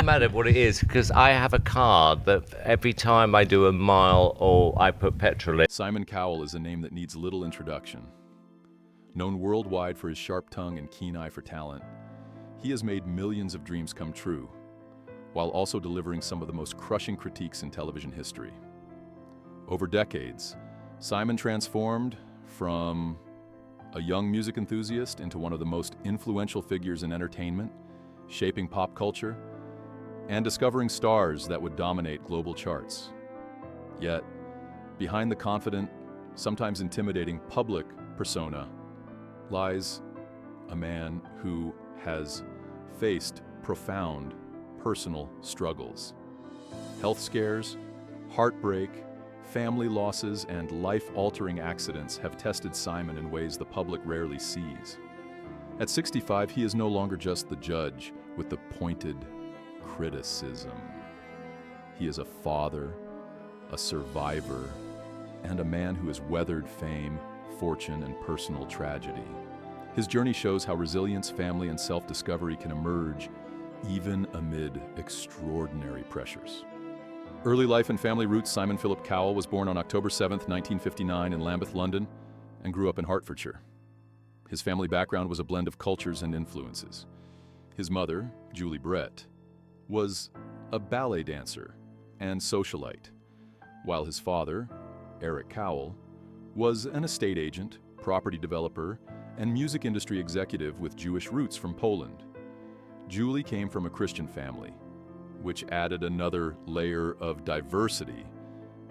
matter what it is, because I have a card that every time I do a mile or I put petrol in. Simon Cowell is a name that needs little introduction. Known worldwide for his sharp tongue and keen eye for talent, he has made millions of dreams come true, while also delivering some of the most crushing critiques in television history. Over decades, Simon transformed from a young music enthusiast into one of the most influential figures in entertainment, shaping pop culture, and discovering stars that would dominate global charts. Yet, behind the confident, sometimes intimidating public persona lies a man who has faced profound personal struggles. Health scares, heartbreak, family losses, and life-altering accidents have tested Simon in ways the public rarely sees. At 65, he is no longer just the judge with the pointed criticism. He is a father, a survivor, and a man who has weathered fame, fortune, and personal tragedy. His journey shows how resilience, family, and self-discovery can emerge even amid extraordinary pressures. Early life and family roots. Simon Philip Cowell was born on October 7, 1959 in Lambeth, London, and grew up in Hertfordshire. His family background was a blend of cultures and influences. His mother, Julie Brett, was a ballet dancer and socialite, while his father, Eric Cowell, was an estate agent, property developer, and music industry executive with Jewish roots from Poland. Julie came from a Christian family, which added another layer of diversity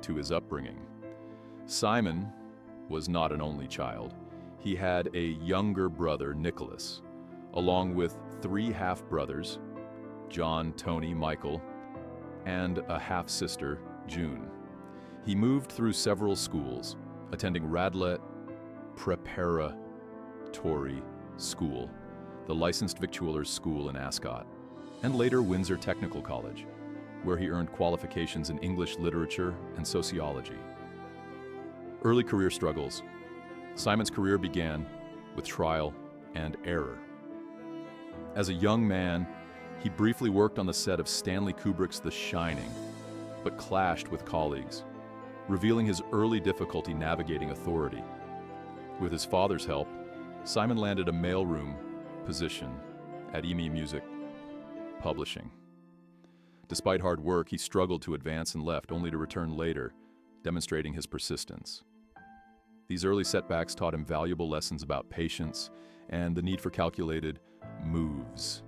to his upbringing. Simon was not an only child. He had a younger brother, Nicholas, along with 3 half-brothers, John, Tony, Michael, and a half-sister, June. He moved through several schools, attending Radlett Preparatory School, the licensed victualler's school in Ascot, and later Windsor Technical College, where he earned qualifications in English literature and sociology. Early career struggles. Simon's career began with trial and error. As a young man, he briefly worked on the set of Stanley Kubrick's The Shining, but clashed with colleagues, revealing his early difficulty navigating authority. With his father's help, Simon landed a mailroom position at EMI Music Publishing. Despite hard work, he struggled to advance and left, only to return later, demonstrating his persistence. These early setbacks taught him valuable lessons about patience and the need for calculated moves.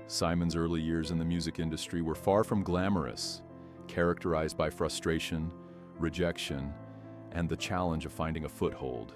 Simon's early years in the music industry were far from glamorous, characterized by frustration, rejection, and the challenge of finding a foothold.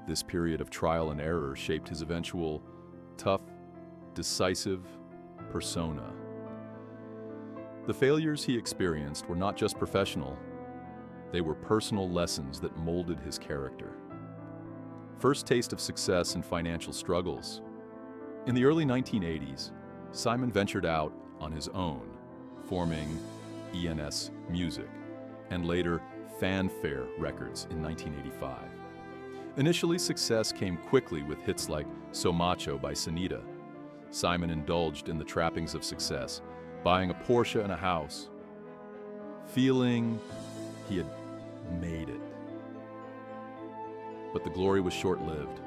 This period of trial and error shaped his eventual tough, decisive persona. The failures he experienced were not just professional, they were personal lessons that molded his character. First taste of success and financial struggles. In the early 1980s, Simon ventured out on his own, forming ENS Music, and later Fanfare Records in 1985. Initially, success came quickly with hits like So Macho by Sanita. Simon indulged in the trappings of success, buying a Porsche and a house, feeling he had made it. But the glory was short-lived.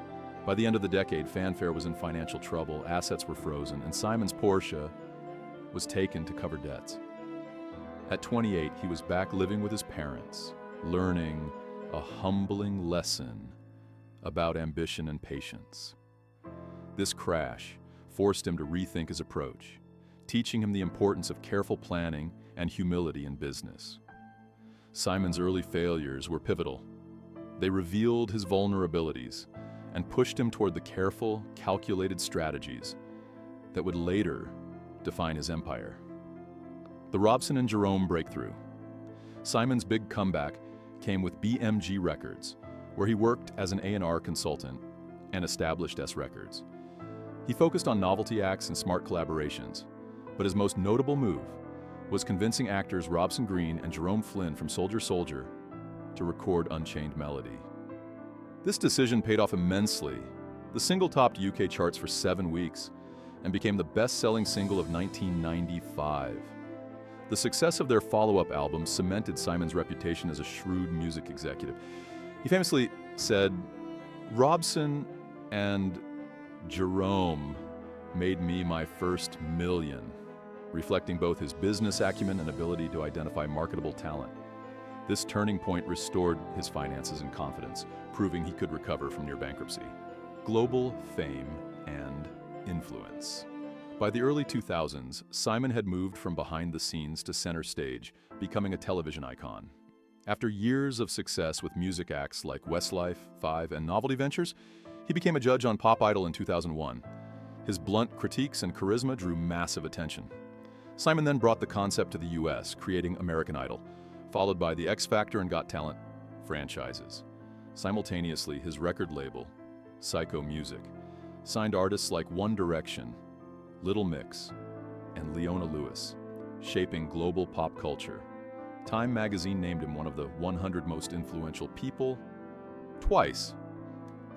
By the end of the decade, Fanfare was in financial trouble, assets were frozen, and Simon's Porsche was taken to cover debts. At 28, he was back living with his parents, learning a humbling lesson about ambition and patience. This crash forced him to rethink his approach, teaching him the importance of careful planning and humility in business. Simon's early failures were pivotal. They revealed his vulnerabilities and pushed him toward the careful, calculated strategies that would later define his empire. The Robson and Jerome breakthrough. Simon's big comeback came with BMG Records, where he worked as an A&R consultant and established S Records. He focused on novelty acts and smart collaborations, but his most notable move was convincing actors Robson Green and Jerome Flynn from Soldier Soldier to record Unchained Melody. This decision paid off immensely. The single topped UK charts for 7 weeks, and became the best-selling single of 1995. The success of their follow-up album cemented Simon's reputation as a shrewd music executive. He famously said, "Robson and Jerome made me my first million," reflecting both his business acumen and ability to identify marketable talent. This turning point restored his finances and confidence, proving he could recover from near bankruptcy. Global fame and influence. By the early 2000s, Simon had moved from behind the scenes to center stage, becoming a television icon. After years of success with music acts like Westlife, Five, and Novelty Ventures, he became a judge on Pop Idol in 2001. His blunt critiques and charisma drew massive attention. Simon then brought the concept to the US, creating American Idol, followed by the X Factor and Got Talent franchises. Simultaneously, his record label, Psycho Music, signed artists like One Direction, Little Mix, and Leona Lewis, shaping global pop culture. Time magazine named him one of the 100 most influential people twice,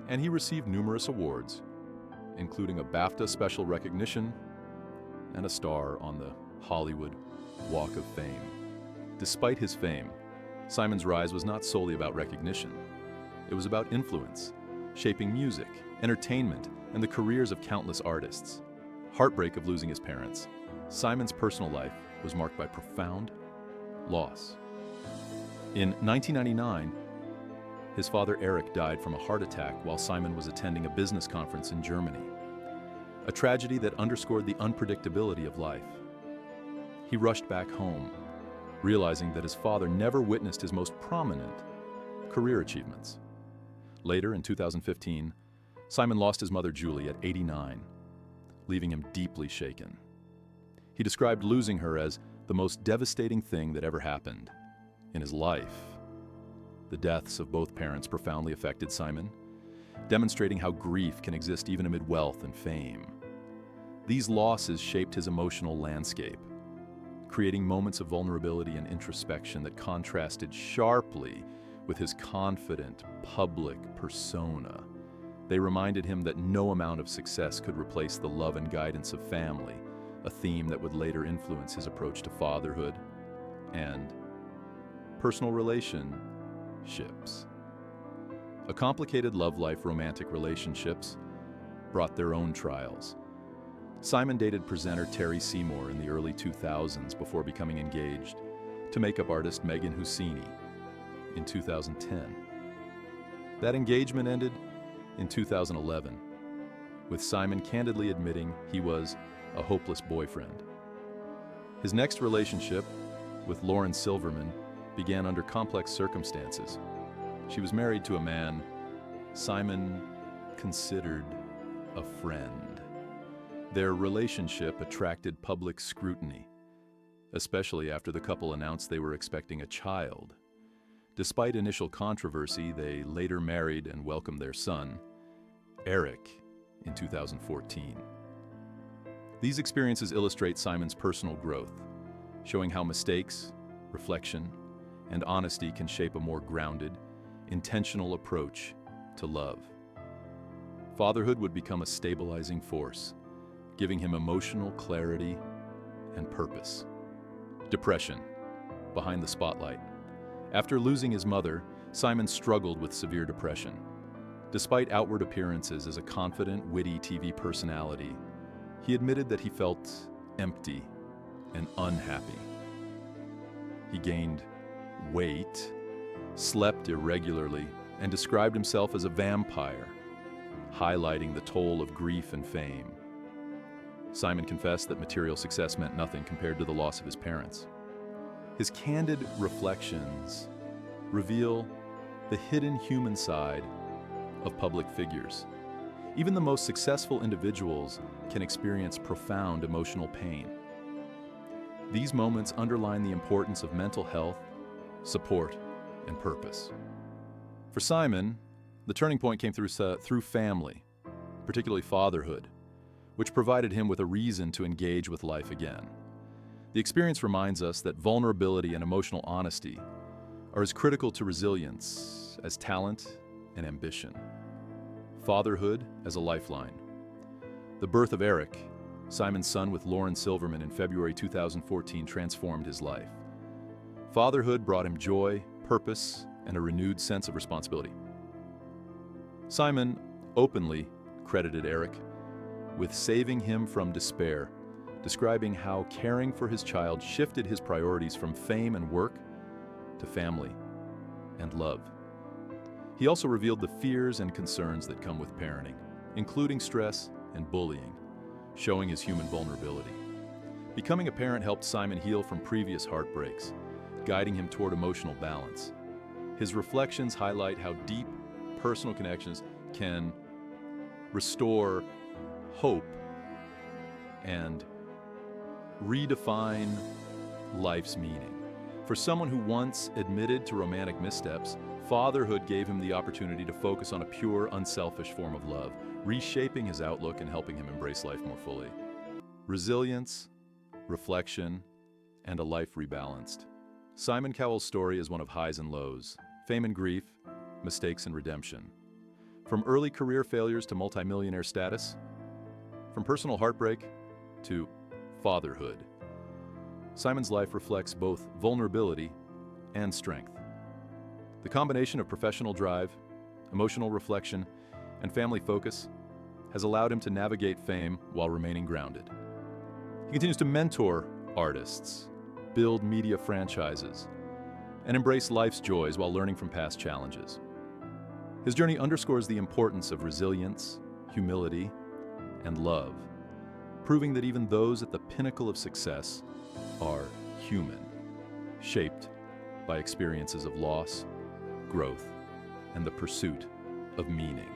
and he received numerous awards, including a BAFTA Special Recognition and a star on the Hollywood Walk of Fame. Despite his fame, Simon's rise was not solely about recognition. It was about influence, shaping music, entertainment, and the careers of countless artists. Heartbreak of losing his parents, Simon's personal life was marked by profound loss. In 1999, his father Eric died from a heart attack while Simon was attending a business conference in Germany, a tragedy that underscored the unpredictability of life. He rushed back home, realizing that his father never witnessed his most prominent career achievements. Later, in 2015, Simon lost his mother Julie at 89, leaving him deeply shaken. He described losing her as the most devastating thing that ever happened in his life. The deaths of both parents profoundly affected Simon, demonstrating how grief can exist even amid wealth and fame. These losses shaped his emotional landscape, creating moments of vulnerability and introspection that contrasted sharply with his confident public persona. They reminded him that no amount of success could replace the love and guidance of family, a theme that would later influence his approach to fatherhood and personal relationships. A complicated love life, romantic relationships brought their own trials. Simon dated presenter Terry Seymour in the early 2000s before becoming engaged to makeup artist Megan Husseini in 2010. That engagement ended in 2011, with Simon candidly admitting he was a hopeless boyfriend. His next relationship, with Lauren Silverman, began under complex circumstances. She was married to a man Simon considered a friend. Their relationship attracted public scrutiny, especially after the couple announced they were expecting a child. Despite initial controversy, they later married and welcomed their son, Eric, in 2014. These experiences illustrate Simon's personal growth, showing how mistakes, reflection, and honesty can shape a more grounded, intentional approach to love. Fatherhood would become a stabilizing force, giving him emotional clarity and purpose. Depression, behind the spotlight. After losing his mother, Simon struggled with severe depression. Despite outward appearances as a confident, witty TV personality, he admitted that he felt empty and unhappy. He gained weight, slept irregularly, and described himself as a vampire, highlighting the toll of grief and fame. Simon confessed that material success meant nothing compared to the loss of his parents. His candid reflections reveal the hidden human side of public figures. Even the most successful individuals can experience profound emotional pain. These moments underline the importance of mental health, support, and purpose. For Simon, the turning point came through family, particularly fatherhood, which provided him with a reason to engage with life again. The experience reminds us that vulnerability and emotional honesty are as critical to resilience as talent and ambition. Fatherhood as a lifeline. The birth of Eric Simon's son with Lauren Silverman in February 2014 transformed his life. Fatherhood brought him joy, purpose, and a renewed sense of responsibility. Simon openly credited Eric with saving him from despair, describing how caring for his child shifted his priorities from fame and work to family and love. He also revealed the fears and concerns that come with parenting, including stress and bullying, showing his human vulnerability. Becoming a parent helped Simon heal from previous heartbreaks, guiding him toward emotional balance. His reflections highlight how deep personal connections can restore hope and redefine life's meaning. For someone who once admitted to romantic missteps, fatherhood gave him the opportunity to focus on a pure, unselfish form of love, reshaping his outlook and helping him embrace life more fully. Resilience, reflection, and a life rebalanced. Simon Cowell's story is one of highs and lows, fame and grief, mistakes and redemption. From early career failures to multimillionaire status, from personal heartbreak to fatherhood. Simon's life reflects both vulnerability and strength. The combination of professional drive, emotional reflection, and family focus has allowed him to navigate fame while remaining grounded. He continues to mentor artists, build media franchises, and embrace life's joys while learning from past challenges. His journey underscores the importance of resilience, humility, and love, proving that even those at the pinnacle of success are human, shaped by experiences of loss, growth, and the pursuit of meaning.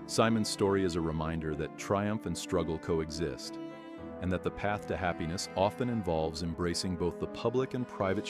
Simon's story is a reminder that triumph and struggle coexist, and that the path to happiness often involves embracing both the public and private